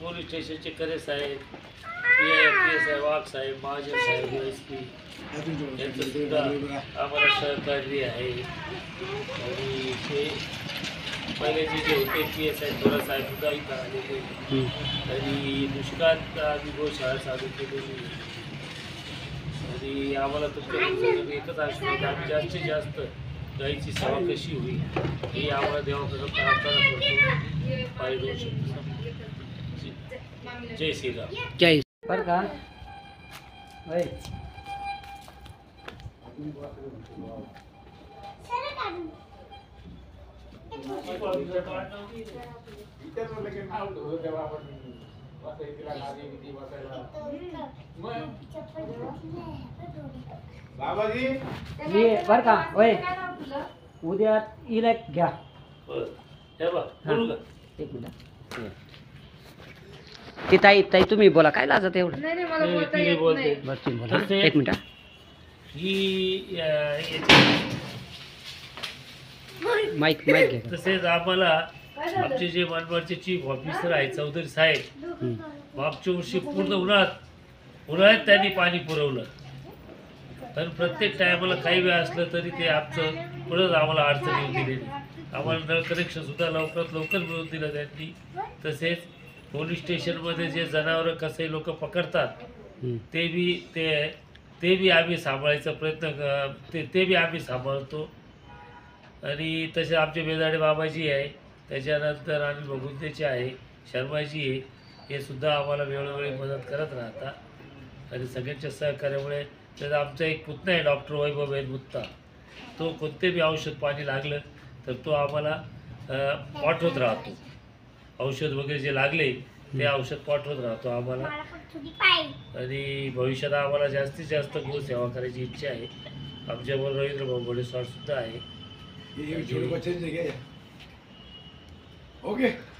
Police स्टेशनचे करे साहेब, PSI वाघ साहेब, महाजन साहेब, SP यांचं सुद्धा आम्हाला सहकार्य आहे. आणि ते पहिल्याचे जे होते PSI थोडा साहेब सुद्धा इथं आलेले. आणि दुष्काळात आम्ही गोशाळा चालू केलेली. आणि आम्हाला तुमच्याकडून एकच आश्वासन, आम्ही जास्तीत जास्त गाईची सेवा कशी होईल ही आम्हाला देवाकडे प्रार्थना करतो. पाहिजे शब्द. जय श्रीराम. जय बरं का बाबाजी बर का होय उद्या इला घ्या. हे बघ बोलू का? एक मिनिट ती ताई तुम्ही बोला काय लाजत एवढं. तिने बोलते. बरं तुम्ही बोला तसे- एक मिनिट. ही माईक घ्या. तसेच आम्हाला आमचे जे मनमाडचे चीफ ऑफिसर आहे चौधरी साहेब, मागच्या वर्षी पूर्ण उन्हाळ्यात त्यांनी पाणी पुरवलं. तर प्रत्येक टायमाला काही वेळ असलं तरी ते आमचं पुढंच आम्हाला अडचण येऊन दिलेली. आम्हाला नळ कनेक्शन सुद्धा लवकरात लवकर मिळवून दिलं त्यांनी. तसेच पोलीस स्टेशनमध्ये जे जनावरं कसे लोक पकडतात ते बी आम्ही सांभाळायचा प्रयत्न ते बी आम्ही सांभाळतो. आणि तसे आमचे बेदाडे बाबाजी आहे, त्याच्यानंतर आम्ही बघुंतेचे आहे, शर्माजी आहे, हे सुद्धा आम्हाला वेळोवेळी मदत करत राहतात. आणि सगळ्यांच्या सहकार्यामुळे त्याचा आमचा एक पुतणा आहे डॉक्टर वैभव मुत्ता, तो कोणते बी औषध पाणी लागलं तर तो आम्हाला पाठवत राहतो. औषध वगैरे जे लागले ते औषध पाठवत राहतो आम्हाला. आणि भविष्यात आम्हाला जास्तीत जास्त गोसेवा करायची इच्छा आहे. आमच्याबरोबर रवींद्र भाऊ घोडेस्वार सुद्धा आहे. ओके.